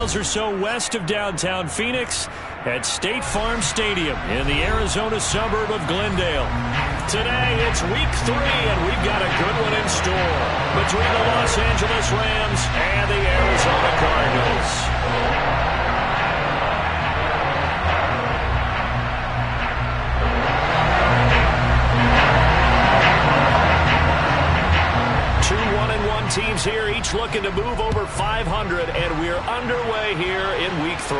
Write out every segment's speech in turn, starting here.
Or so west of downtown Phoenix at State Farm Stadium in the Arizona suburb of Glendale. Today it's week 3 and we've got a good one in store between the Los Angeles Rams and the Arizona Cardinals. 2-1-1 teams here, each looking to move over 500, and we're underway here in week 3.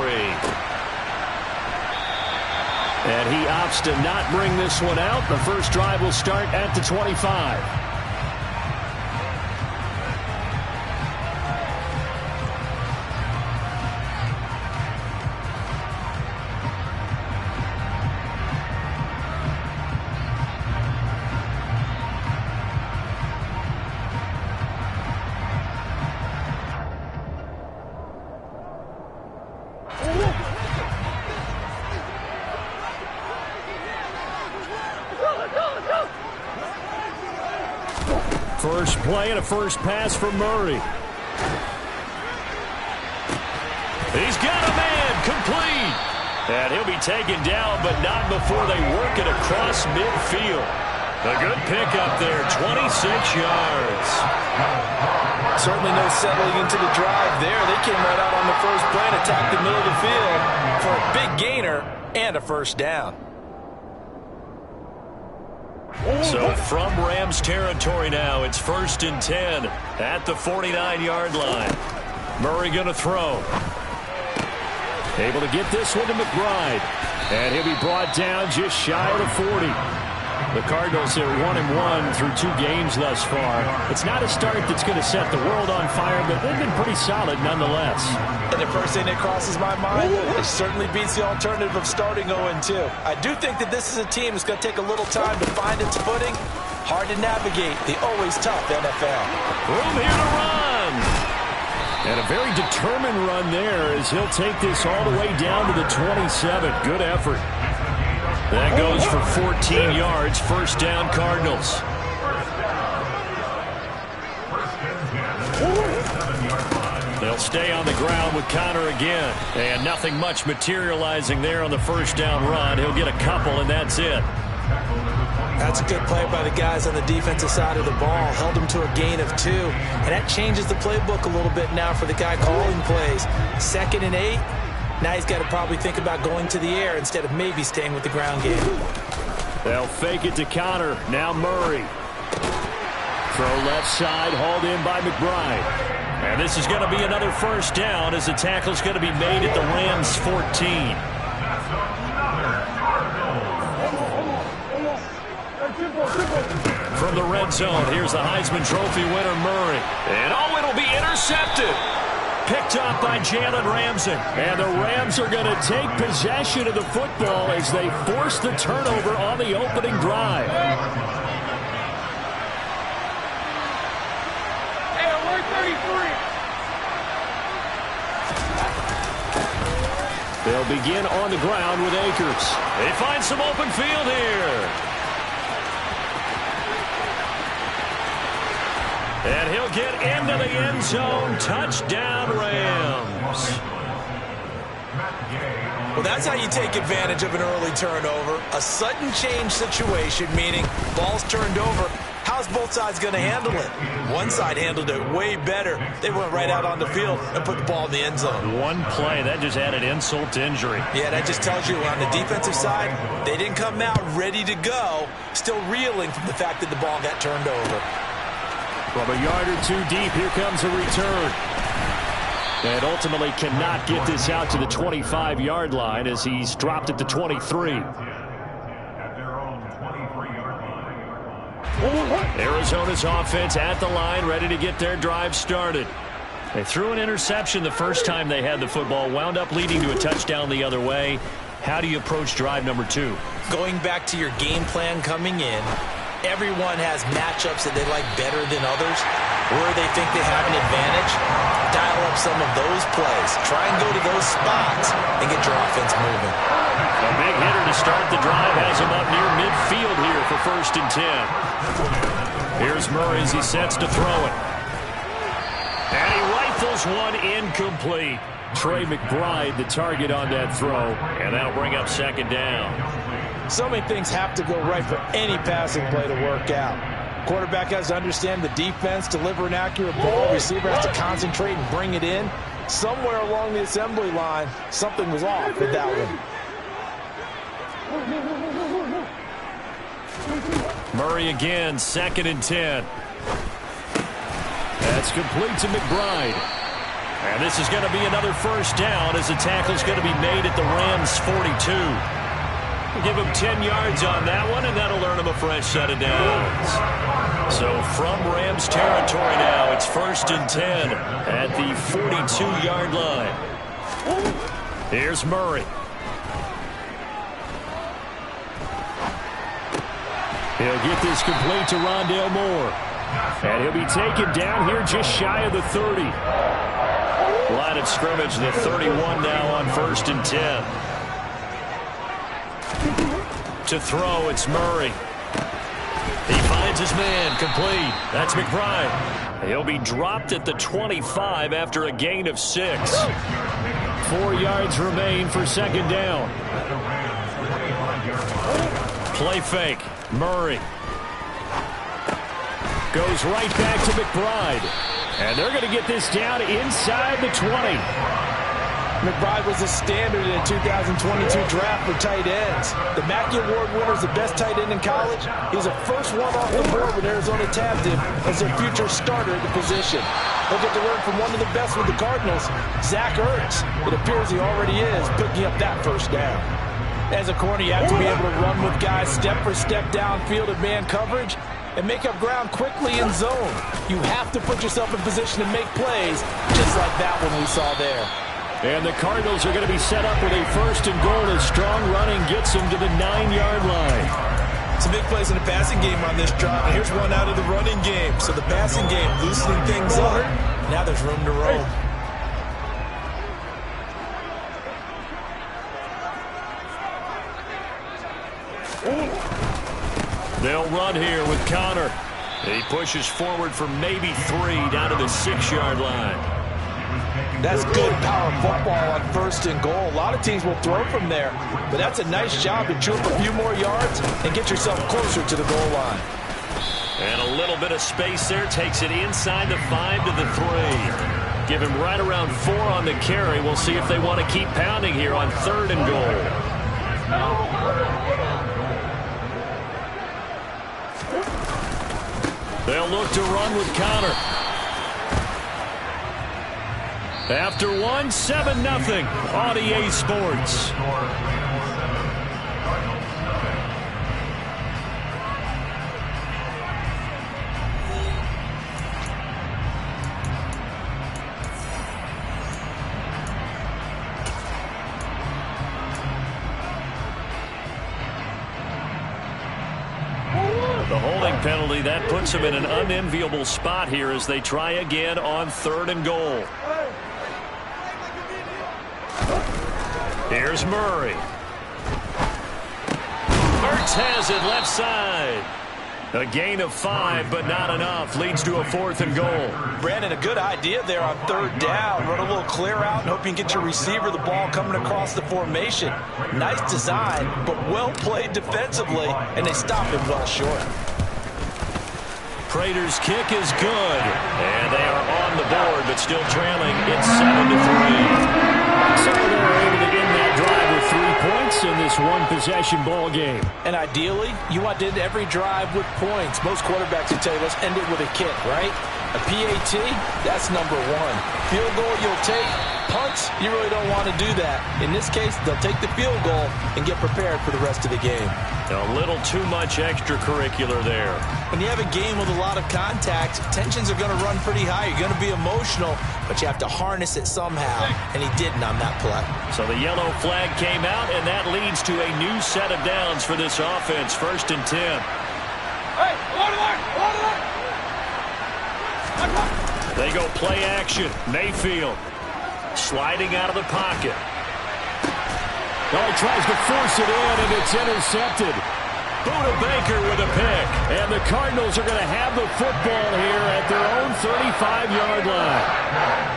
And he opts to not bring this one out. The first drive will start at the 25. First play and a first pass for Murray. He's got a man, complete. And he'll be taken down, but not before they work it across midfield. A good pickup there, 26 yards. Certainly no settling into the drive there. They came right out on the first play and attacked the middle of the field for a big gainer and a first down. So from Rams territory now, it's 1st and 10 at the 49-yard line. Murray going to throw. Able to get this one to McBride. And he'll be brought down just shy of the 40. The Cardinals are 1-1 through 2 games thus far. It's not a start that's going to set the world on fire, but they've been pretty solid nonetheless. And the first thing that crosses my mind, it certainly beats the alternative of starting 0-2. I do think that this is a team that's going to take a little time to find its footing. Hard to navigate the always tough NFL. Room here to run. And a very determined run there as he'll take this all the way down to the 27. Good effort. That goes for 14 yards. First down, Cardinals. They'll stay on the ground with Conner again. And nothing much materializing there on the first down run. He'll get a couple, and that's it. That's a good play by the guys on the defensive side of the ball. Held him to a gain of 2. And that changes the playbook a little bit now for the guy calling plays. 2nd and 8. Now he's got to probably think about going to the air instead of maybe staying with the ground game. They'll fake it to Conner. Now Murray. Throw left side, hauled in by McBride. And this is going to be another first down as the tackle's going to be made at the Rams' 14. From the red zone, here's the Heisman Trophy winner, Murray. And oh, it'll be intercepted. Picked up by Jalen Ramsey. And the Rams are going to take possession of the football as they force the turnover on the opening drive. Hey, we're 33. They'll begin on the ground with Akers. They find some open field here. And he'll get into the end zone. Touchdown, Rams. Well, that's how you take advantage of an early turnover. A sudden change situation, meaning ball's turned over. How's both sides going to handle it? One side handled it way better. They went right out on the field and put the ball in the end zone. One play, that just added insult to injury. Yeah, that just tells you on the defensive side, they didn't come out ready to go, still reeling from the fact that the ball got turned over. From a yard or 2 deep, here comes a return. And ultimately cannot get this out to the 25-yard line as he's dropped at the 23. Arizona's offense at the line, ready to get their drive started. They threw an interception the first time they had the football, wound up leading to a touchdown the other way. How do you approach drive number 2? Going back to your game plan coming in, everyone has matchups that they like better than others, where they think they have an advantage. Dial up some of those plays. Try and go to those spots and get your offense moving. A big hitter to start the drive has him up near midfield here for 1st and 10. Here's Murray as he sets to throw it. And he rifles one incomplete. Trey McBride, the target on that throw, and that'll bring up second down. So many things have to go right for any passing play to work out. Quarterback has to understand the defense, deliver an accurate ball. Receiver has to concentrate and bring it in. Somewhere along the assembly line, something was off with that one. Murray again, 2nd and 10. That's complete to McBride. And this is going to be another first down as the tackle is going to be made at the Rams' 42. We'll give him 10 yards on that one, and that'll earn him a fresh set of downs. So from Rams territory now, it's 1st and 10 at the 42-yard line. Here's Murray. He'll get this complete to Rondale Moore. And he'll be taken down here just shy of the 30. Line of scrimmage, the 31 now on 1st and 10. To throw, it's Murray. He finds his man, complete. That's McBride. He'll be dropped at the 25 after a gain of 6. 4 yards remain for second down. Play fake. Murray goes right back to McBride. And they're going to get this down inside the 20. McBride was a standard in the 2022 draft for tight ends. The Mackey Award winner is the best tight end in college. He's the first one off the board when Arizona tapped him as their future starter at the position. He'll get to learn from one of the best with the Cardinals, Zach Ertz. It appears he already is picking up that first down. As a corner, you have to be able to run with guys step for step downfield in man coverage and make up ground quickly in zone. You have to put yourself in position to make plays, just like that one we saw there. And the Cardinals are going to be set up with a 1st and goal as strong running gets them to the 9-yard line. Some big plays in the passing game on this drive. And here's one out of the running game. So the passing game loosening things up. Now there's room to roam. They'll run here with Connor. He pushes forward for maybe 3 down to the 6-yard line. That's good power football on 1st and goal. A lot of teams will throw from there, but that's a nice job to chew up a few more yards and get yourself closer to the goal line. And a little bit of space there takes it inside the 5 to the 3. Give him right around 4 on the carry. We'll see if they want to keep pounding here on 3rd and goal. They'll look to run with Connor. After 1, 7-0 on EA Sports. The holding penalty, that puts them in an unenviable spot here as they try again on 3rd and goal. Here's Murray. Ertz has it left side. A gain of 5, but not enough. Leads to a 4th and goal. Brandon, a good idea there on 3rd down. Run a little clear out and hope you can get your receiver the ball coming across the formation. Nice design, but well played defensively, and they stop him well short. Prater's kick is good, and they are on the board, but still trailing. It's 7-3. So they're able to end that drive with 3 points in this one-possession ball game. And ideally, you want to end every drive with points. Most quarterbacks would tell you, let's end it with a kick, right? A PAT, that's number 1. Field goal you'll take. Punts, you really don't want to do that. In this case, they'll take the field goal and get prepared for the rest of the game. A little too much extracurricular there. When you have a game with a lot of contact, tensions are going to run pretty high. You're going to be emotional, but you have to harness it somehow, and he didn't on that play. So the yellow flag came out, and that leads to a new set of downs for this offense. 1st and 10. Hey, They go play action. Mayfield sliding out of the pocket. Oh, he tries to force it in, and it's intercepted. Buda Baker with a pick. And the Cardinals are going to have the football here at their own 35-yard line.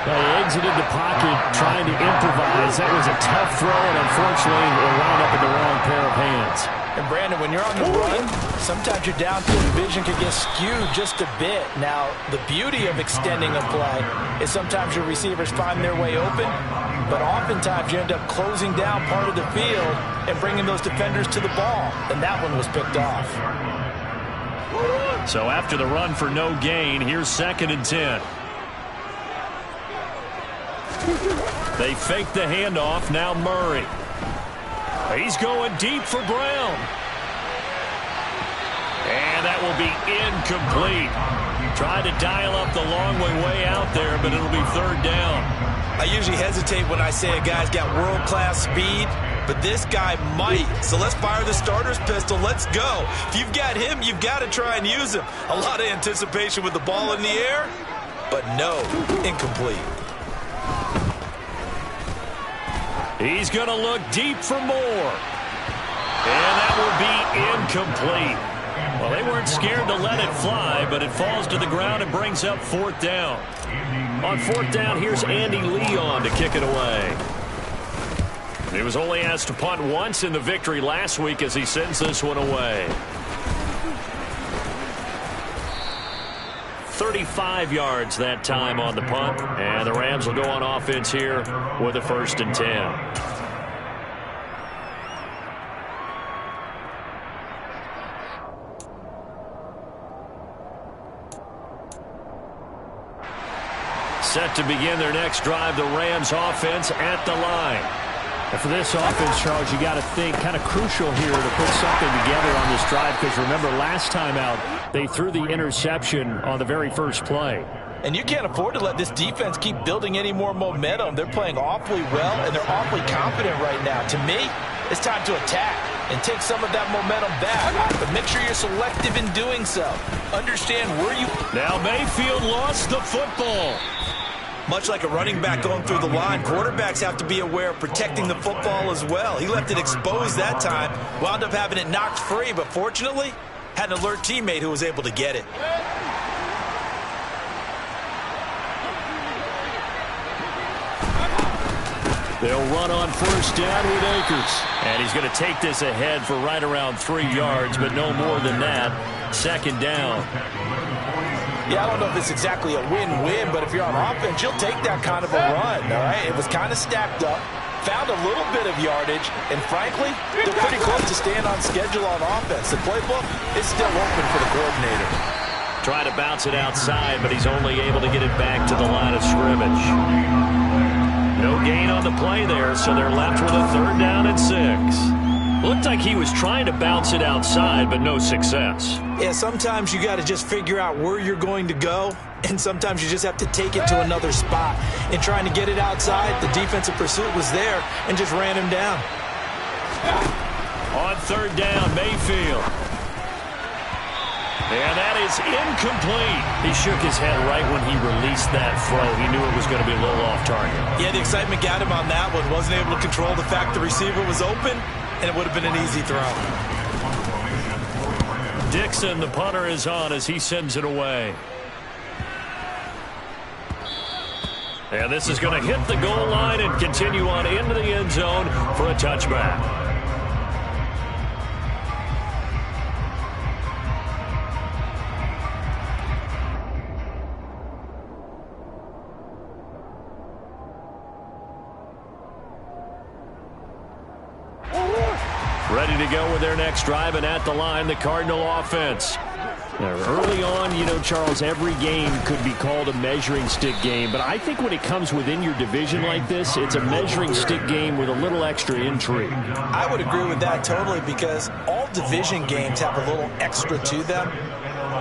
They exited the pocket trying to improvise. That was a tough throw, and unfortunately, it wound up in the wrong pair of hands. And Brandon, when you're on the run, sometimes your downfield vision can get skewed just a bit. Now, the beauty of extending a play is sometimes your receivers find their way open, but oftentimes you end up closing down part of the field and bringing those defenders to the ball, and that one was picked off. So after the run for no gain, here's 2nd and 10. They fake the handoff. Now Murray. He's going deep for Brown. And that will be incomplete. Tried to dial up the long way out there, but it'll be 3rd down. I usually hesitate when I say a guy's got world-class speed, but this guy might. So let's fire the starter's pistol. Let's go. If you've got him, you've got to try and use him. A lot of anticipation with the ball in the air, but no, incomplete. He's going to look deep for more. And that will be incomplete. Well, they weren't scared to let it fly, but it falls to the ground and brings up 4th down. On 4th down, here's Andy Leon to kick it away. He was only asked to punt once in the victory last week as he sends this one away. 35 yards that time on the punt, and the Rams will go on offense here with a 1st and 10. Set to begin their next drive, the Rams offense at the line. And for this offense, Charles, you got to think kind of crucial here to put something together on this drive, because remember last time out they threw the interception on the very first play. And you can't afford to let this defense keep building any more momentum. They're playing awfully well, and they're awfully confident right now. To me, it's time to attack and take some of that momentum back. But make sure you're selective in doing so. Understand where you... Now Mayfield lost the football. Much like a running back going through the line, quarterbacks have to be aware of protecting the football as well. He left it exposed that time, wound up having it knocked free, but fortunately, had an alert teammate who was able to get it. They'll run on 1st down with Akers. And he's going to take this ahead for right around 3 yards, but no more than that. 2nd down. Yeah, I don't know if it's exactly a win-win, but if you're on offense, you'll take that kind of a run, all right? It was kind of stacked up, found a little bit of yardage, and frankly, they're pretty close to staying on schedule on offense. The playbook is still open for the coordinator. Trying to bounce it outside, but he's only able to get it back to the line of scrimmage. No gain on the play there, so they're left with a 3rd down and 6. Looked like he was trying to bounce it outside, but no success. Yeah, sometimes you got to just figure out where you're going to go, and sometimes you just have to take it to another spot. In trying to get it outside, the defensive pursuit was there and just ran him down. On 3rd down, Mayfield. And that is incomplete. He shook his head right when he released that throw. He knew it was going to be a little off target. Yeah, the excitement got him on that one. Wasn't able to control the fact the receiver was open, and it would have been an easy throw. Dixon, the punter, is on as he sends it away. And this is going to hit the goal line and continue on into the end zone for a touchback. Ready to go with their next drive, and at the line, the Cardinal offense. Now, early on, you know, Charles, every game could be called a measuring stick game, but I think when it comes within your division like this, it's a measuring stick game with a little extra intrigue. I would agree with that totally, because all division games have a little extra to them.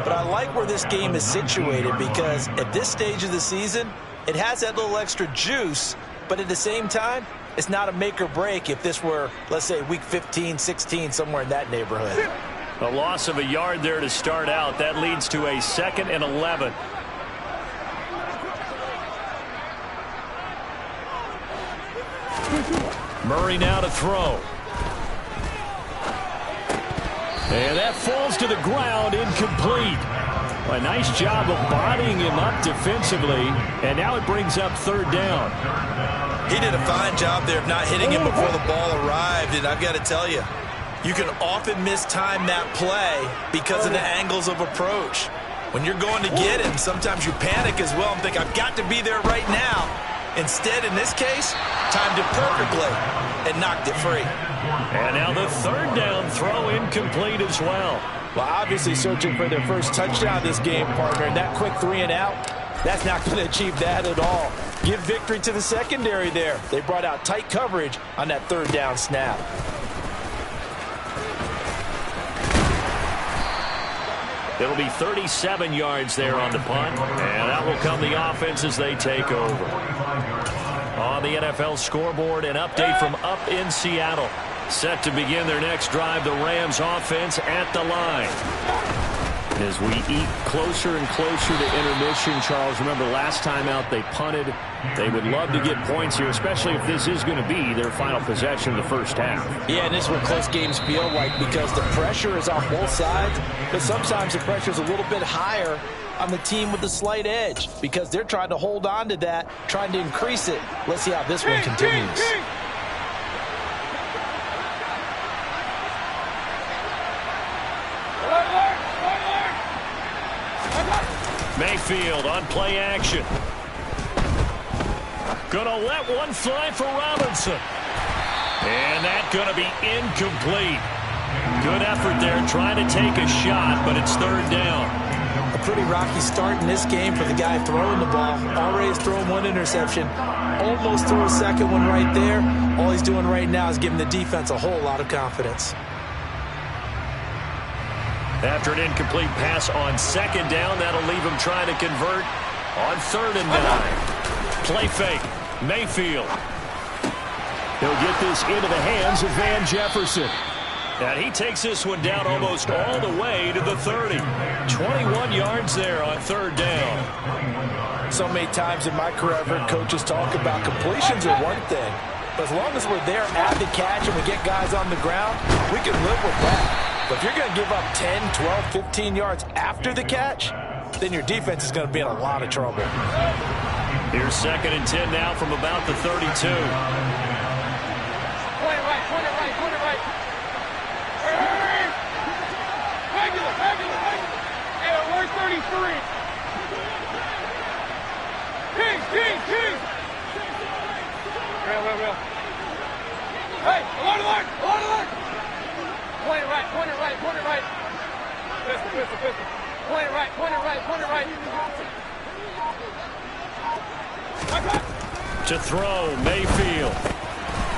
But I like where this game is situated, because at this stage of the season, it has that little extra juice, but at the same time, it's not a make or break if this were, let's say, week 15, 16, somewhere in that neighborhood. A loss of a yard there to start out. That leads to a 2nd and 11. Murray now to throw. And that falls to the ground, incomplete. A nice job of bodying him up defensively, and now it brings up third down. He did a fine job there of not hitting him before the ball arrived, and I've got to tell you, you can often mistime that play because of the angles of approach. When you're going to get him, sometimes you panic as well and think, I've got to be there right now. Instead, in this case, timed it perfectly and knocked it free. And now the third down throw incomplete as well. Well, obviously searching for their first touchdown this game, partner, and that quick 3 and out, that's not going to achieve that at all. Give victory to the secondary there. They brought out tight coverage on that third down snap. It'll be 37 yards there on the punt, and out will come the offense as they take over. On the NFL scoreboard, an update from up in Seattle. Set to begin their next drive, the Rams offense at the line. As we eat closer and closer to intermission, Charles, remember last time out they punted. They would love to get points here, especially if this is going to be their final possession of the first half. Yeah, and this is what close games feel like because the pressure is on both sides, but sometimes the pressure is a little bit higher on the team with the slight edge because they're trying to hold on to that, trying to increase it. Let's see how this one continues. Mayfield on play action. Gonna let one fly for Robinson. And that's gonna be incomplete. Good effort there trying to take a shot, but it's third down. A pretty rocky start in this game for the guy throwing the ball. Already has thrown one interception. Almost threw a second one right there. All he's doing right now is giving the defense a whole lot of confidence. After an incomplete pass on second down, that'll leave him trying to convert on 3rd and 9. Play fake. Mayfield. He'll get this into the hands of Van Jefferson. And he takes this one down almost all the way to the 30. 21 yards there on 3rd down. So many times in my career I've heard coaches talk about completions are one thing. But as long as we're there at the catch and we get guys on the ground, we can live with that. But if you're going to give up 10, 12, 15 yards after the catch, then your defense is going to be in a lot of trouble. Here's 2nd and 10 now from about the 32. Point it right, point it right, point it right. Regular. Hey, where's 33? King. Real. Hey, alert. Point it right. Pistol. Point it right. To throw, Mayfield.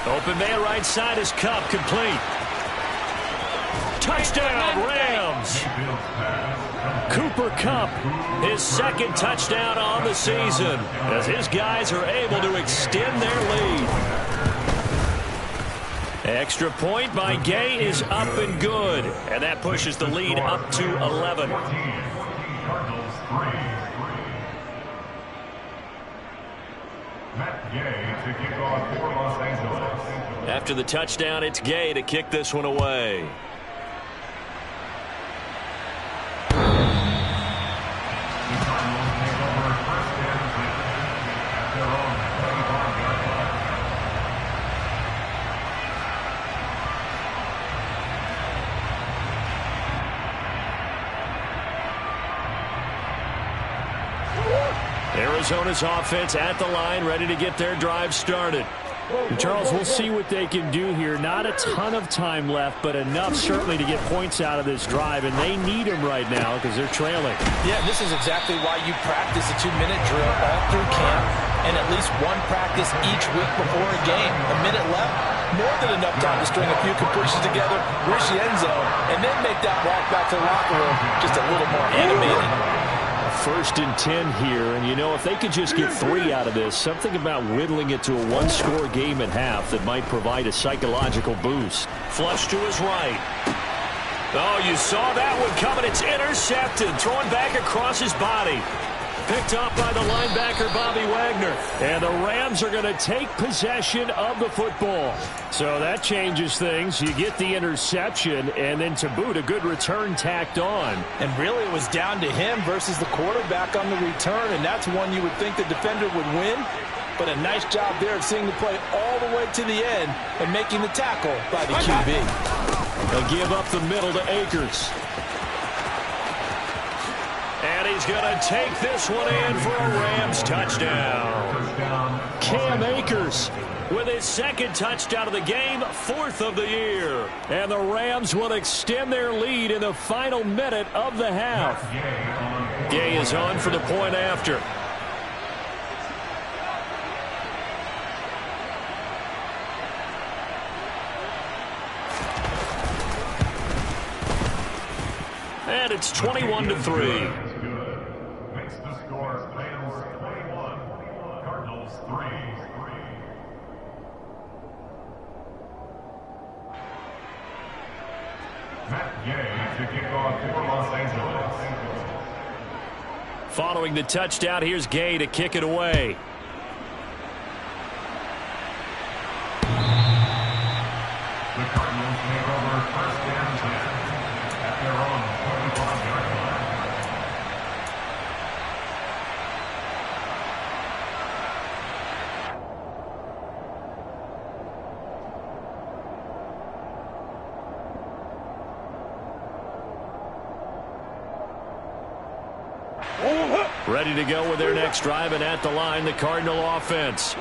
Open man right side is Kupp, complete. Touchdown, Rams. Cooper Kupp, his 2nd touchdown on the season, as his guys are able to extend their lead. Extra point by Gay is up and good, and that pushes the lead up to 11. After the touchdown, it's Gay to kick this one away. Arizona's offense at the line, ready to get their drive started. And Charles, we'll see what they can do here. Not a ton of time left, but enough certainly to get points out of this drive, and they need them right now because they're trailing. Yeah, this is exactly why you practice a 2-minute drill all through camp and at least one practice each week before a game. A minute left, more than enough time to string a few completions together, reach the end zone, and then make that walk back to the locker room just a little more animated. 1st and 10 here, and you know, if they could just get 3 out of this, something about whittling it to a one-score game at half that might provide a psychological boost. Flush to his right. Oh, you saw that one coming. It's intercepted, thrown back across his body. picked off by the linebacker, Bobby Wagner. And the Rams are going to take possession of the football. So that changes things. You get the interception, and then to boot, a good return tacked on. And really, it was down to him versus the quarterback on the return, and that's one you would think the defender would win. But a nice job there of seeing the play all the way to the end and making the tackle by the QB. They'll give up the middle to Akers. And he's going to take this one in for a Rams touchdown. Cam Akers with his second touchdown of the game, 4th of the year. And the Rams will extend their lead in the final minute of the half. Gay is on for the point after. And it's 21-3. Makes the score Rams 21, Cardinals 3. Matt Gay to kick off for Los Angeles. Following the touchdown, here's Gay to kick it away. The Cardinals take over first and 10 at their own 25-yard line. Ready to go with their next drive, and at the line, the Cardinal offense.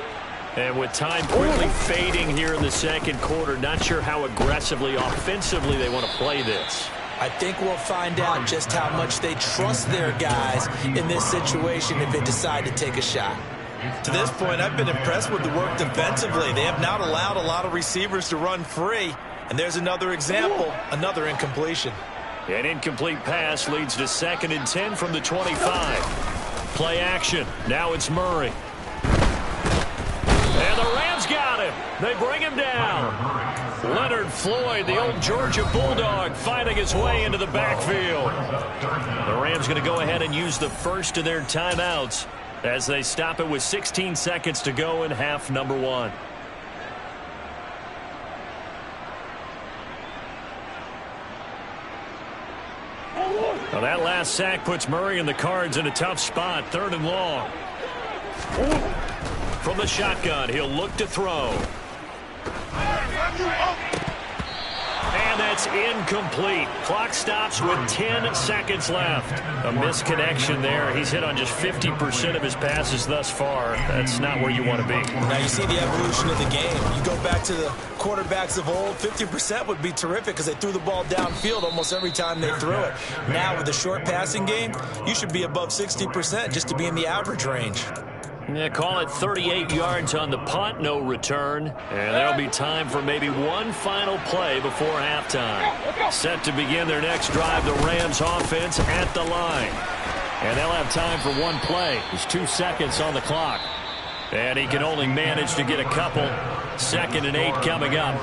And with time quickly fading here in the second quarter, not sure how aggressively, offensively they want to play this. I think we'll find out just how much they trust their guys in this situation if they decide to take a shot. To this point, I've been impressed with the work defensively. They have not allowed a lot of receivers to run free. And there's another example, another incompletion. An incomplete pass leads to 2nd and 10 from the 25. Play action. Now it's Murray. And the Rams got him. They bring him down. Leonard Floyd, the old Georgia Bulldog, fighting his way into the backfield. The Rams going to go ahead and use the first of their timeouts as they stop it with 16 seconds to go in half number 1. Well, that last sack puts Murray and the Cards in a tough spot. 3rd and long. From the shotgun, he'll look to throw. And that's incomplete. Clock stops with 10 seconds left. A misconnection there. He's hit on just 50% of his passes thus far. That's not where you want to be. Now you see the evolution of the game. You go back to the quarterbacks of old, 50% would be terrific because they threw the ball downfield almost every time they threw it. Now with the short passing game, you should be above 60% just to be in the average range. Yeah, call it 38 yards on the punt, no return. And there'll be time for maybe one final play before halftime. Set to begin their next drive, the Rams offense at the line. And they'll have time for one play. There's 2 seconds on the clock. And he can only manage to get a couple. 2nd and 8 coming up.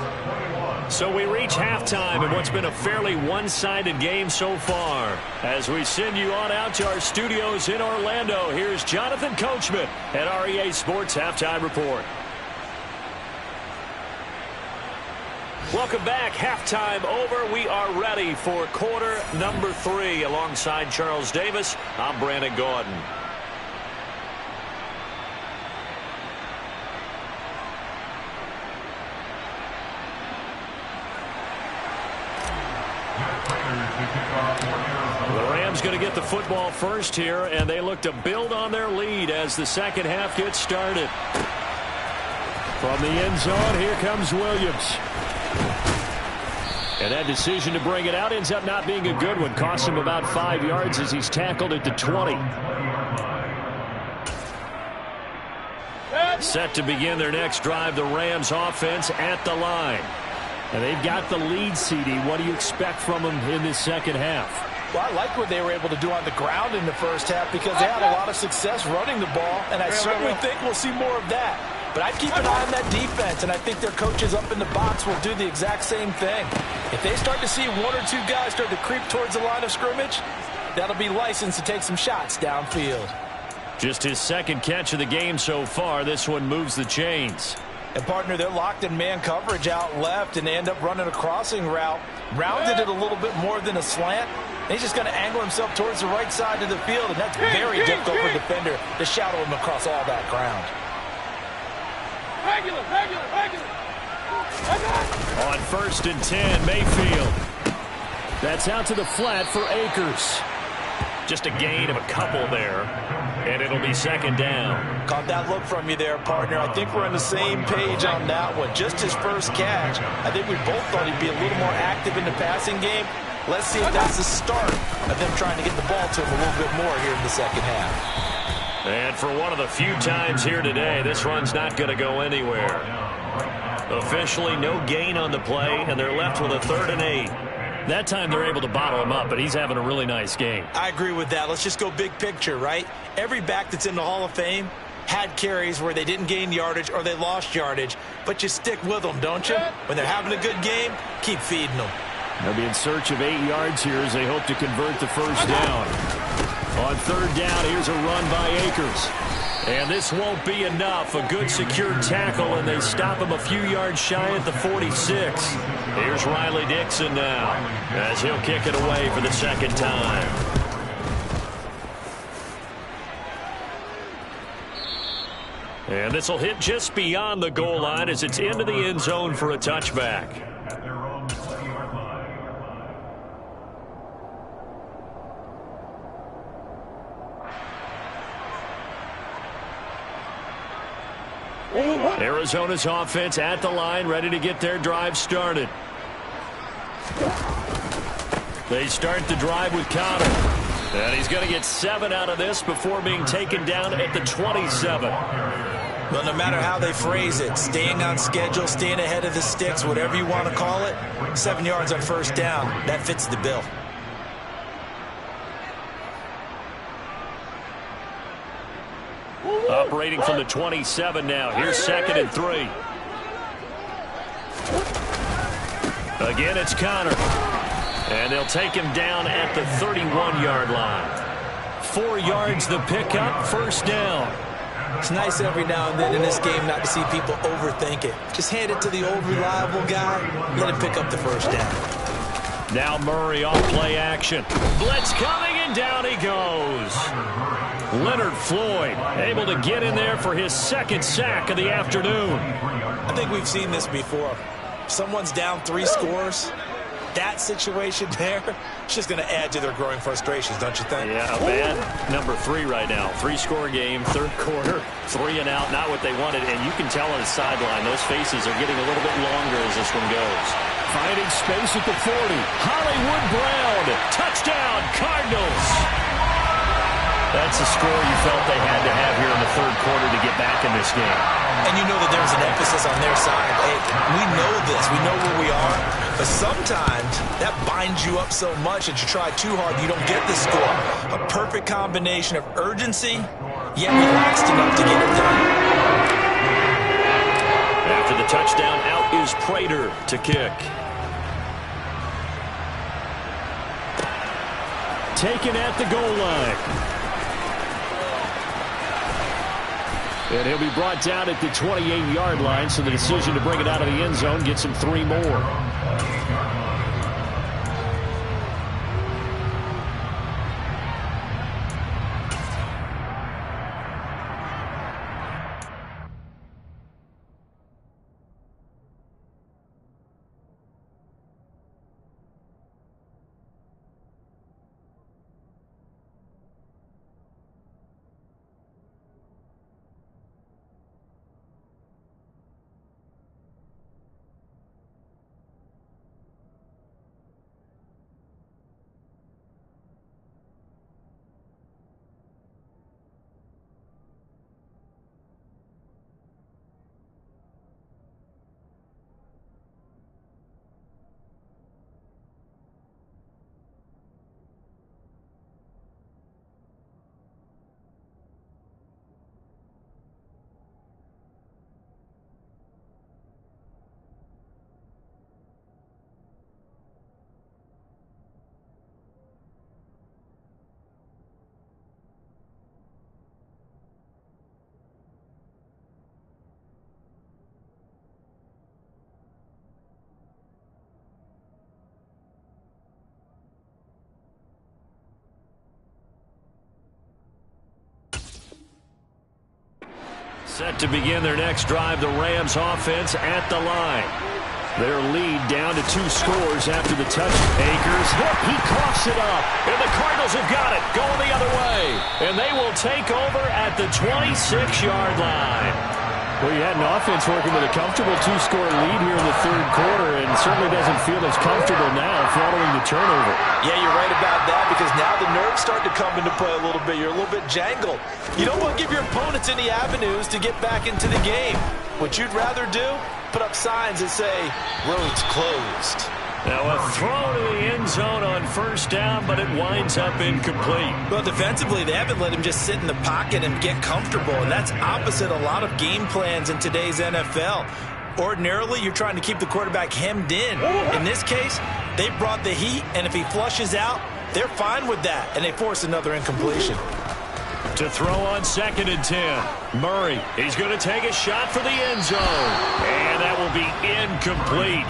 So we reach halftime in what's been a fairly one-sided game so far. As we send you on out to our studios in Orlando, here's Jonathan Coachman at REA Sports Halftime Report. Welcome back. Halftime over. We are ready for quarter number 3. Alongside Charles Davis, I'm Brandon Gaudin. The Rams going to get the football first here, and they look to build on their lead as the second half gets started. From the end zone, here comes Williams. And that decision to bring it out ends up not being a good one. Costs him about 5 yards as he's tackled at the 20. Set to begin their next drive, the Rams offense at the line. And they've got the lead, CD. What do you expect from them in this second half? Well, I like what they were able to do on the ground in the first half because they had a lot of success running the ball, and I certainly think we'll see more of that. But I'd keep an eye on that defense, and I think their coaches up in the box will do the exact same thing. If they start to see 1 or 2 guys start to creep towards the line of scrimmage, that'll be licensed to take some shots downfield. Just his second catch of the game so far. This one moves the chains. And, partner, they're locked in man coverage out left, and they end up running a crossing route. Rounded it a little bit more than a slant. And he's just going to angle himself towards the right side of the field, and that's very difficult for a defender to shadow him across all that ground. Regular. On 1st and 10, Mayfield. That's out to the flat for Akers. Just a gain of a couple there, and it'll be 2nd down. Caught that look from you there, partner. I think we're on the same page on that one. Just his first catch. I think we both thought he'd be a little more active in the passing game. Let's see if that's the start of them trying to get the ball to him a little bit more here in the second half. And for one of the few times here today, this run's not going to go anywhere. Officially, no gain on the play, and they're left with a 3rd and 8. That time they're able to bottle him up, but he's having a really nice game. I agree with that. Let's just go big picture, right? Every back that's in the Hall of Fame had carries where they didn't gain yardage or they lost yardage, but you stick with them, don't you? When they're having a good game, keep feeding them. They'll be in search of 8 yards here as they hope to convert the first down. On 3rd down, here's a run by Akers. And this won't be enough. A good secure tackle, and they stop him a few yards shy at the 46. Here's Riley Dixon now as he'll kick it away for the 2nd time. And this will hit just beyond the goal line as it's into the end zone for a touchback. At their own 20-yard line. Arizona's offense at the line, ready to get their drive started. They start the drive with Conner. And he's going to get 7 out of this before being taken down at the 27. Well, no matter how they phrase it, staying on schedule, staying ahead of the sticks, whatever you want to call it, 7 yards on 1st down, that fits the bill. Operating from the 27 now. Here's 2nd and 3. Again, it's Conner. And they'll take him down at the 31-yard line. 4 yards the pickup, 1st down. It's nice every now and then in this game not to see people overthink it. Just hand it to the old reliable guy, let him pick up the 1st down. Now Murray off play action. Blitz coming, and down he goes. Leonard Floyd able to get in there for his 2nd sack of the afternoon. I think we've seen this before. Someone's down 3 scores. That situation there, it's just going to add to their growing frustrations, don't you think? Yeah, bad number 3 right now. 3-score game, 3rd quarter, 3 and out, not what they wanted. And you can tell on the sideline, those faces are getting a little bit longer as this one goes. Finding space at the 40. Hollywood Brown, touchdown, Cardinals. That's a score you felt they had to have here in the 3rd quarter to get back in this game. And you know that there's an emphasis on their side. Hey, we know this. We know where we are. But sometimes that binds you up so much that you try too hard, you don't get the score. A perfect combination of urgency, yet relaxed enough to get it done. After the touchdown, out is Prater to kick. Taken at the goal line. And he'll be brought down at the 28-yard line, so the decision to bring it out of the end zone gets him 3 more. Set to begin their next drive, the Rams offense at the line. Their lead down to 2 scores after the touch. Akers hit. He coughs it up. And the Cardinals have got it. Going the other way. And they will take over at the 26-yard line. Well, you had an offense working with a comfortable 2-score lead here in the third quarter, and certainly doesn't feel as comfortable now following the turnover. Yeah, you're right about that, because now the nerves start to come into play a little bit. You're a little bit jangled. You don't want to give your opponents any avenues to get back into the game. What you'd rather do, put up signs that say, roads closed. Now a throw to the end zone on first down, but it winds up incomplete. Well, defensively, they haven't let him just sit in the pocket and get comfortable, and that's opposite a lot of game plans in today's NFL. Ordinarily, you're trying to keep the quarterback hemmed in. In this case, they brought the heat, and if he flushes out, they're fine with that, and they force another incompletion. To throw on 2nd and 10. Murray, he's going to take a shot for the end zone. And that will be incomplete.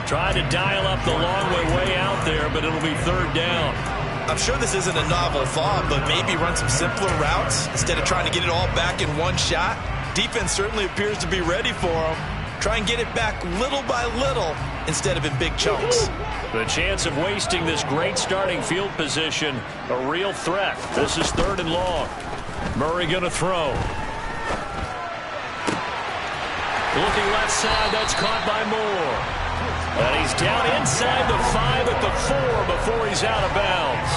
Trying to dial up the long way out there, but it'll be 3rd down. I'm sure this isn't a novel thought, but maybe run some simpler routes instead of trying to get it all back in one shot. Defense certainly appears to be ready for him. Try and get it back little by little instead of in big chunks. The chance of wasting this great starting field position, a real threat. This is 3rd and long. Murray going to throw. Looking left side, that's caught by Moore. And he's down inside the 5 at the 4 before he's out of bounds.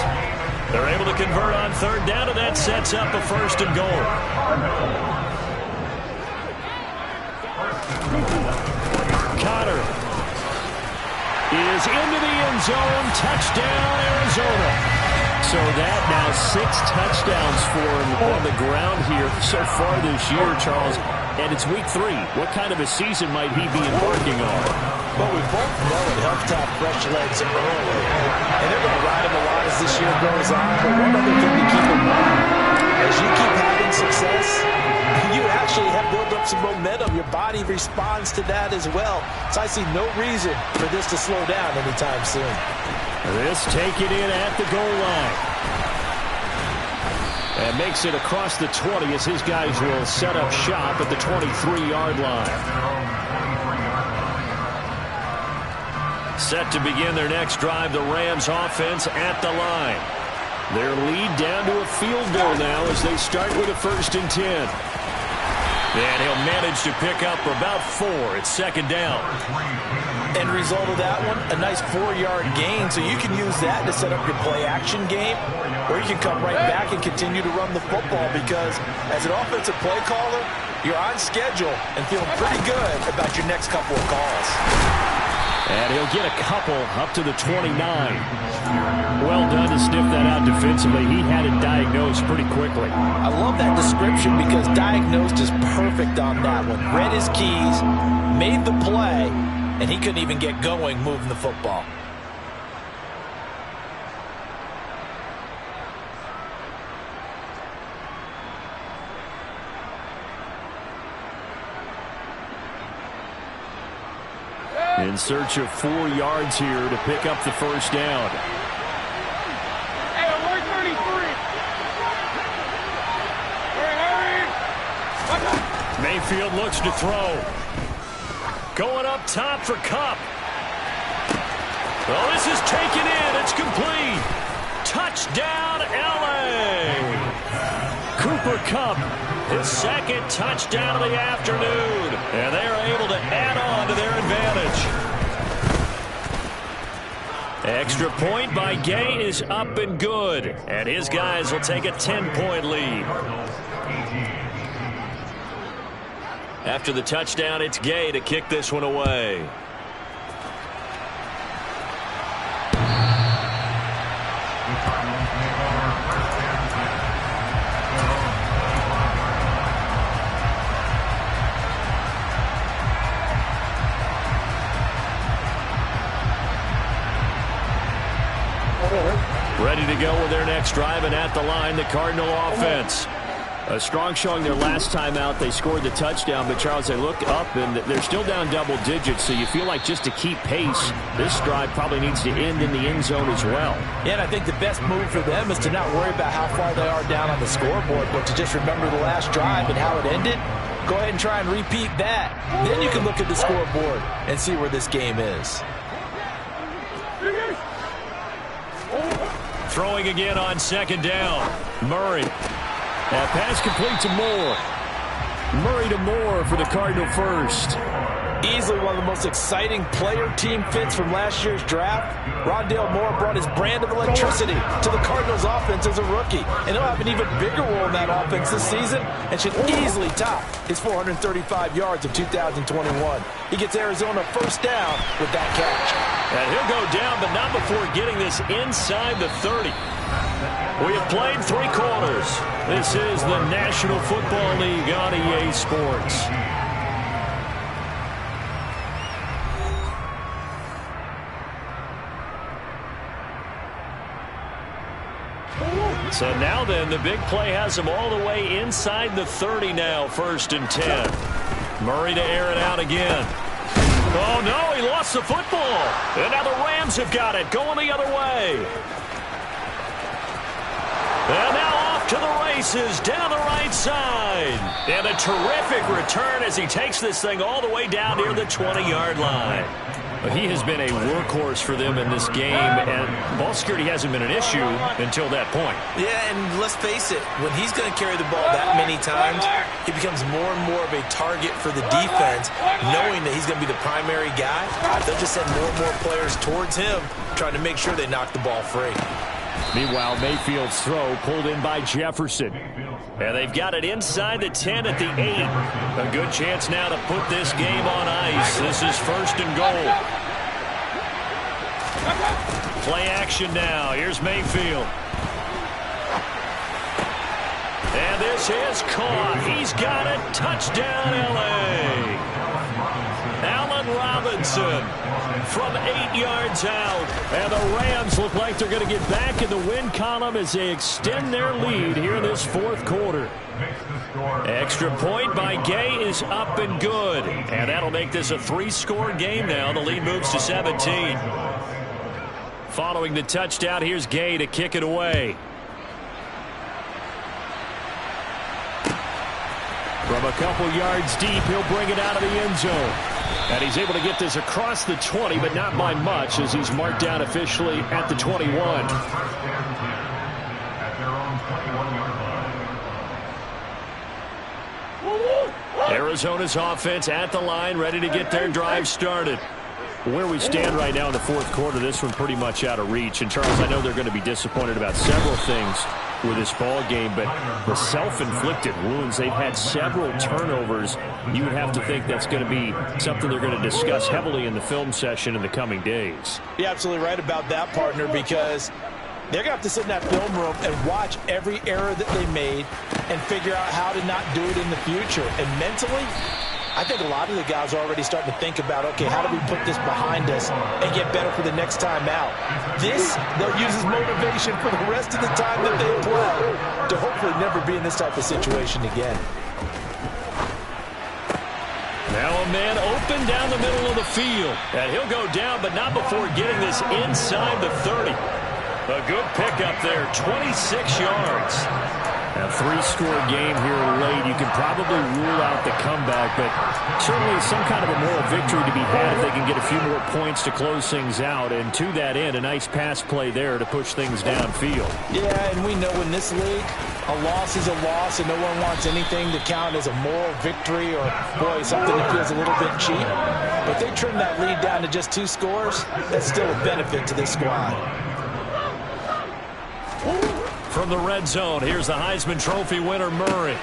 They're able to convert on 3rd down, and that sets up a 1st and goal. Connor is into the end zone. Touchdown, Arizona. So that now 6 touchdowns for him on the ground here so far this year, Charles. And it's week 3. What kind of a season might he be embarking on? Well, we both know it helps to have fresh legs early. And they're going to ride him a lot as this year goes on. But one other thing to keep in mind, as you keep having success, you actually have built up some momentum. Your body responds to that as well. So I see no reason for this to slow down anytime soon. This taken in at the goal line. And makes it across the 20 as his guys will set up shop at the 23-yard line. Set to begin their next drive, the Rams offense at the line. Their lead down to a field goal now as they start with a 1st and 10. And he'll manage to pick up about 4. It's 2nd down. End result of that one, a nice 4-yard gain. So you can use that to set up your play-action game, or you can come right back and continue to run the football, because as an offensive play caller, you're on schedule and feeling pretty good about your next couple of calls. And he'll get a couple up to the 29. Well done to sniff that out defensively. He had it diagnosed pretty quickly. I love that description, because diagnosed is perfect on that one. Read his keys, made the play, and he couldn't even get going moving the football. In search of 4 yards here to pick up the 1st down. Hey, alert 33. Hurry. Mayfield looks to throw. Going up top for Kupp. Well, this is taken in. It's complete. Touchdown, L.A. Cooper Kupp, his 2nd touchdown of the afternoon. And they are able to add on to their advantage. Extra point by Gay is up and good. And his guys will take a 10-point lead. After the touchdown, it's Gay to kick this one away. Ready to go with their next drive, and at the line, the Cardinal offense. A strong showing their last time out. They scored the touchdown, but Charles, they look up and they're still down double digits, so you feel like just to keep pace, this drive probably needs to end in the end zone as well. Yeah, and I think the best move for them is to not worry about how far they are down on the scoreboard, but to just remember the last drive and how it ended. Go ahead and try and repeat that. Then you can look at the scoreboard and see where this game is. Throwing again on second down. Murray. That pass complete to Moore. Murray to Moore for the Cardinal first. Easily one of the most exciting player-team fits from last year's draft. Rondale Moore brought his brand of electricity to the Cardinals offense as a rookie. And he'll have an even bigger role in that offense this season and should easily top his 435 yards of 2021. He gets Arizona first down with that catch. And he'll go down, but not before getting this inside the 30. We have played 3 quarters. This is the National Football League on EA Sports. So now then, the big play has him all the way inside the 30 now, 1st and 10. Murray to air it out again. Oh, no, he lost the football. And now the Rams have got it, going the other way. And now off to the races, down the right side. And a terrific return as he takes this thing all the way down near the 20-yard line. He has been a workhorse for them in this game, and ball security hasn't been an issue until that point. Yeah, and let's face it, when he's going to carry the ball that many times, he becomes more and more of a target for the defense, knowing that he's going to be the primary guy. They'll just send more and more players towards him, trying to make sure they knock the ball free. Meanwhile, Mayfield's throw pulled in by Jefferson. And they've got it inside the 10 at the 8. A good chance now to put this game on ice. This is 1st and goal. Play action now. Here's Mayfield. And this is caught. He's got it. Touchdown, L.A. Allen Robinson from 8 yards out. And the Rams look like they're going to get back in the win column as they extend their lead here in this 4th quarter. Extra point by Gay is up and good. And that'll make this a 3-score game now. The lead moves to 17. Following the touchdown, here's Gay to kick it away. From a couple yards deep, he'll bring it out of the end zone. And he's able to get this across the 20, but not by much, as he's marked down officially at the 21. Arizona's offense at the line, ready to get their drive started. Where we stand right now in the 4th quarter, this one pretty much out of reach. And, Charles, I know they're going to be disappointed about several things with this ball game, but the self-inflicted wounds, they've had several turnovers. You would have to think that's going to be something they're going to discuss heavily in the film session in the coming days. You're absolutely right about that, partner, because they're going to have to sit in that film room and watch every error that they made and figure out how to not do it in the future. And mentally, I think a lot of the guys are already starting to think about, okay, how do we put this behind us and get better for the next time out? This, they'll use as motivation for the rest of the time that they play to hopefully never be in this type of situation again. Now a man open down the middle of the field. And he'll go down, but not before getting this inside the 30. A good pickup there, 26 yards. A 3-score game here late. You can probably rule out the comeback, but certainly some kind of a moral victory to be had if they can get a few more points to close things out. And to that end, a nice pass play there to push things downfield. Yeah, and we know in this league, a loss is a loss, and no one wants anything to count as a moral victory or, boy, something that feels a little bit cheap. But they trim that lead down to just 2 scores. That's still a benefit to this squad. From the red zone, here's the Heisman Trophy winner, Murray.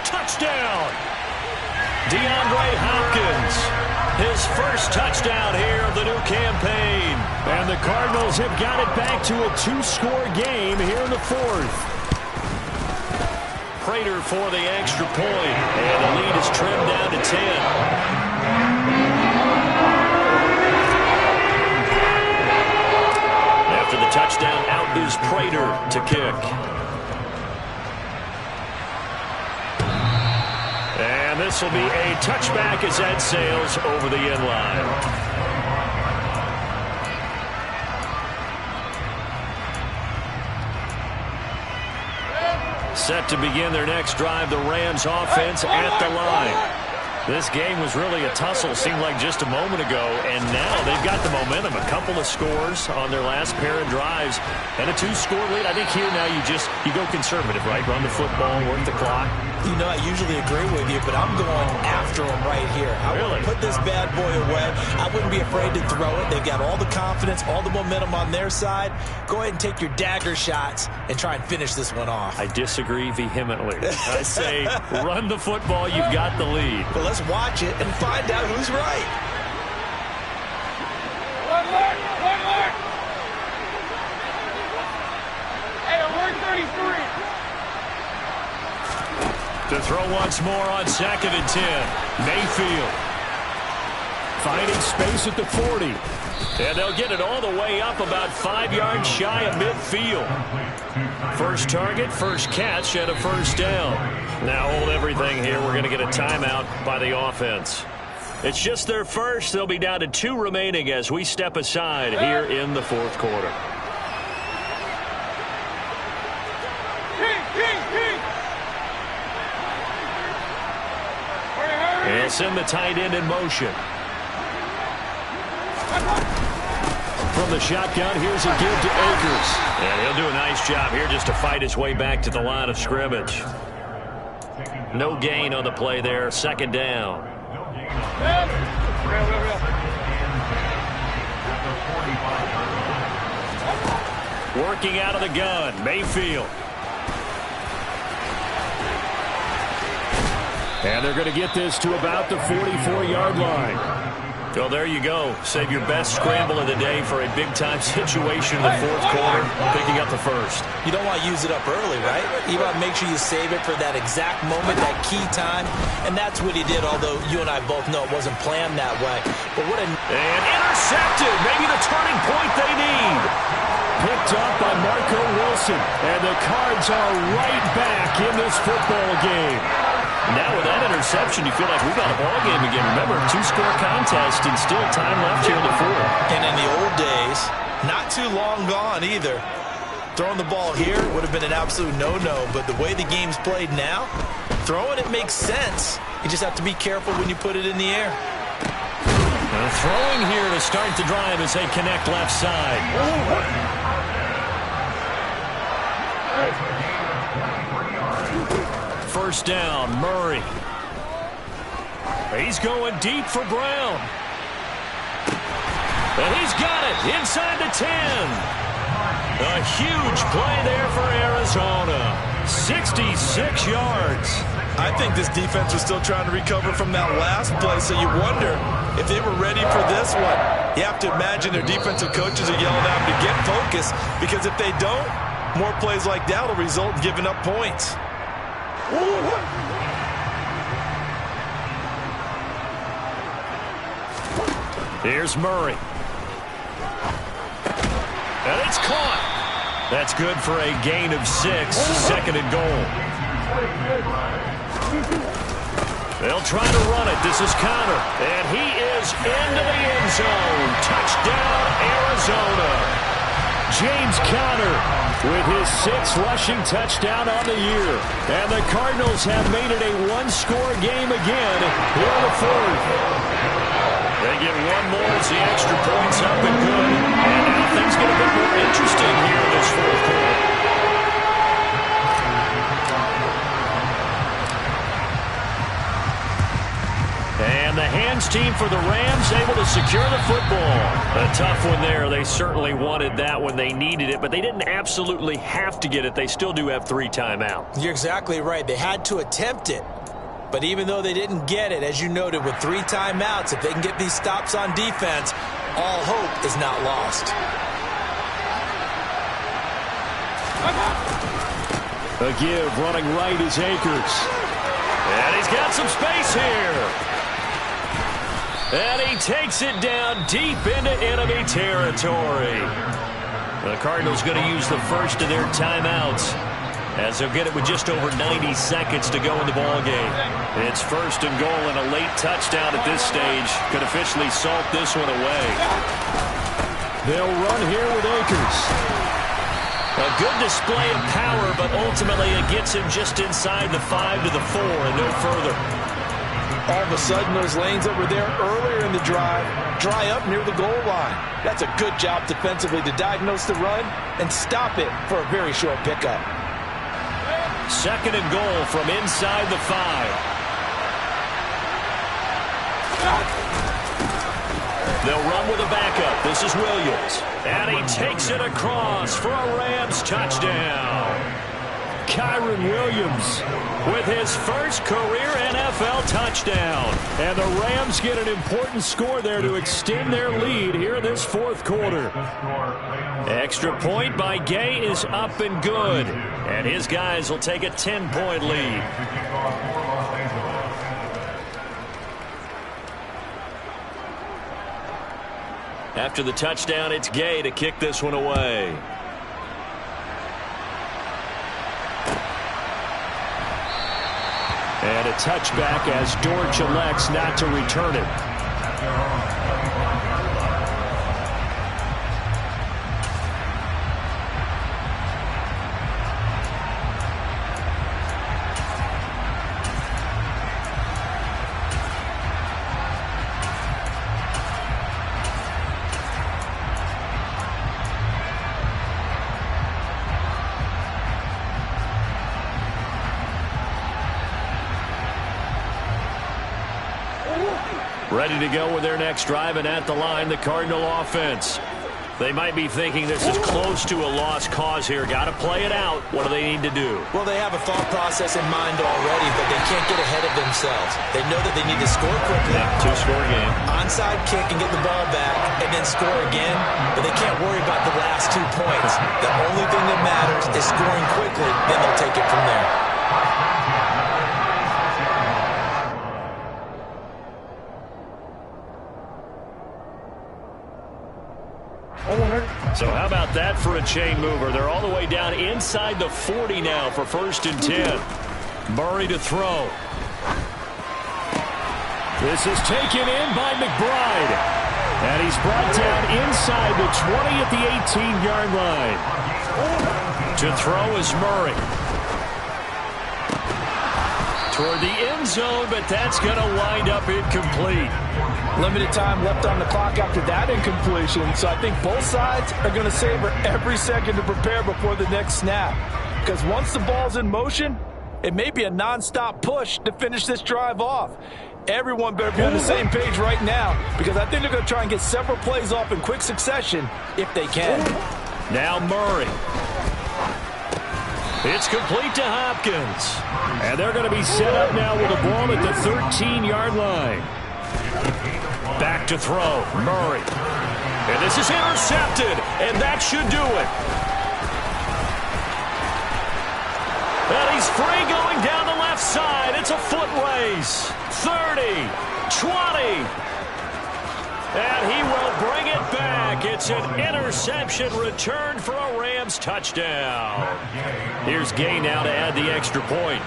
Touchdown! DeAndre Hopkins, his first touchdown here of the new campaign. And the Cardinals have got it back to a 2-score game here in the 4th. Prater for the extra point, and the lead is trimmed down to 10. After the touchdown, out is Prater to kick. And this will be a touchback as that sails over the end line. Set to begin their next drive, the Rams offense at the line. This game was really a tussle, seemed like just a moment ago, and now they've got the momentum. A couple of scores on their last pair of drives and a 2-score lead. I think here now you go conservative, right? Run the football, work the clock. You know, I usually agree with you, but I'm going after him right here. I want to put this bad boy away. I wouldn't be afraid to throw it. They've got all the confidence, all the momentum on their side. Go ahead and take your dagger shots and try and finish this one off. I disagree vehemently. I say run the football. You've got the lead. Well, let's watch it and find out who's right. One more. Hey, alert 33. To throw once more on 2nd and 10. Mayfield finding space at the 40. And they'll get it all the way up about 5 yards shy of midfield. First target, first catch, and a first down. Now hold everything here. We're going to get a timeout by the offense. It's just their first. They'll be down to 2 remaining as we step aside here in the 4th quarter. They'll send the tight end in motion. From the shotgun, here's a give to Akers. And he'll do a nice job here just to fight his way back to the line of scrimmage. No gain on the play there. 2nd down. Working out of the gun, Mayfield. And they're going to get this to about the 44-yard line. Well, there you go. Save your best scramble of the day for a big-time situation in the 4th quarter, picking up the first. You don't want to use it up early, right? You want to make sure you save it for that exact moment, that key time. And that's what he did, although you and I both know it wasn't planned that way. But what a... And intercepted. Maybe the turning point they need. Picked up by Marco Wilson. And the Cards are right back in this football game. Now with that interception, you feel like we've got a ball game again. Remember, 2-score contest and still time left here in the 4th. And in the old days, not too long gone either. Throwing the ball here would have been an absolute no-no, but the way the game's played now, throwing it makes sense. You just have to be careful when you put it in the air. Throwing here to start the drive as they connect left side. First down, Murray. He's going deep for Brown. And he's got it inside the 10. A huge play there for Arizona. 66 yards. I think this defense was still trying to recover from that last play, so you wonder if they were ready for this one. You have to imagine their defensive coaches are yelling at them to get focused, because if they don't, more plays like that will result in giving up points. Here's Murray. And it's caught. That's good for a gain of 6. 2nd and goal. They'll try to run it. This is Conner. And he is into the end zone. Touchdown, Arizona. James Conner with his 6th rushing touchdown on the year. And the Cardinals have made it a 1-score game again here in the 4th. They get one more as the extra points up and good. And now things get a bit more interesting here in this 4th quarter. And the hands team for the Rams able to secure the football. A tough one there. They certainly wanted that when they needed it, but they didn't absolutely have to get it. They still do have 3 timeouts. You're exactly right. They had to attempt it. But even though they didn't get it, as you noted, with 3 timeouts, if they can get these stops on defense, all hope is not lost. A give running right is Akers. And he's got some space here. And he takes it down deep into enemy territory. The Cardinals going to use the first of their timeouts, as they'll get it with just over 90 seconds to go in the ballgame. It's 1st and goal, and a late touchdown at this stage could officially salt this one away. They'll run here with Akers. A good display of power, but ultimately it gets him just inside the 5 to the 4 and no further. All of a sudden, those lanes that were there earlier in the drive dry up near the goal line. That's a good job defensively to diagnose the run and stop it for a very short pickup. 2nd and goal from inside the 5. They'll run with a backup. This is Williams. And he takes it across for a Rams touchdown. Kyren Williams with his first career NFL touchdown. And the Rams get an important score there to extend their lead here in this 4th quarter. Extra point by Gay is up and good. And his guys will take a 10-point lead. After the touchdown, it's Gay to kick this one away. And a touchback as Dortch elects not to return it. Ready to go with their next drive, and at the line, the Cardinal offense. They might be thinking this is close to a lost cause here. Got to play it out. What do they need to do? Well, they have a thought process in mind already, but they can't get ahead of themselves. They know that they need to score quickly. Yeah, 2-score game. Onside kick and get the ball back, and then score again. But they can't worry about the last 2 points. The only thing that matters is scoring quickly. Then they'll take it from there. So how about that for a chain mover? They're all the way down inside the 40 now for 1st and 10. Murray to throw. This is taken in by McBride. And he's brought down inside the 20 at the 18-yard line. To throw is Murray. Toward the end zone, but that's going to wind up incomplete. Limited time left on the clock after that incompletion, so I think both sides are going to savor every second to prepare before the next snap. Because once the ball's in motion, it may be a nonstop push to finish this drive off. Everyone better be on the same page right now, because I think they're going to try and get several plays off in quick succession if they can. Now Murray. It's complete to Hopkins. And they're going to be set up now with the ball at the 13-yard line. Back to throw. Murray. And this is intercepted. And that should do it. And he's free going down the left side. It's a foot race. 30. 20. And he will bring it back. It's an interception returned for a Rams touchdown. Here's Gay now to add the extra point.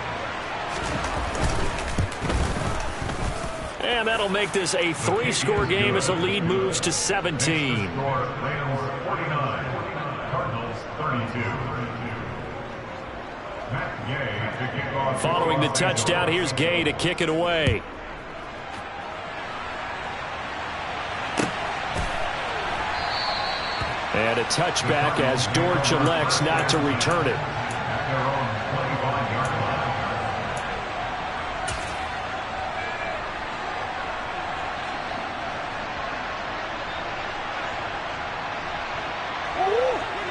And that'll make this a 3-score game as the lead moves to 17. Rams 49, Cardinals 32. Matt Gay to kick off. Following the touchdown, here's Gay to kick it away. And a touchback as Dortch elects not to return it. At their own 25-yard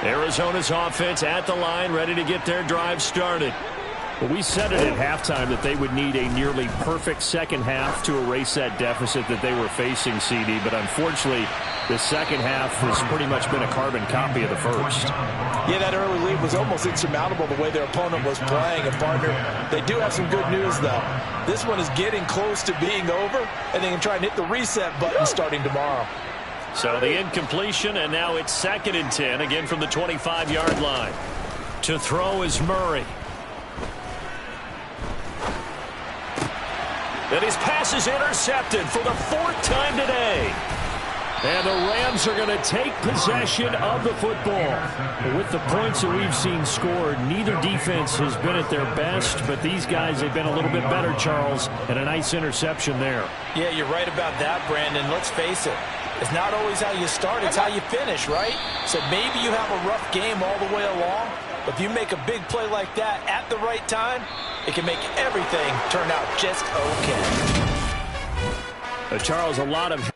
line. Arizona's offense at the line, ready to get their drive started. Well, we said it at halftime that they would need a nearly perfect second half to erase that deficit that they were facing, CD. But unfortunately, the second half has pretty much been a carbon copy of the first. Yeah, that early lead was almost insurmountable the way their opponent was playing. And, partner, they do have some good news, though. This one is getting close to being over, and they can try and hit the reset button starting tomorrow. So the incompletion, and now it's 2nd and 10, again from the 25-yard line. To throw is Murray. And his pass is intercepted for the 4th time today. And the Rams are going to take possession of the football. With the points that we've seen scored, neither defense has been at their best, but these guys have been a little bit better, Charles, and a nice interception there. Yeah, you're right about that, Brandon. Let's face it. It's not always how you start, it's how you finish, right? So maybe you have a rough game all the way along, but if you make a big play like that at the right time, it can make everything turn out just okay. Charles, a lot of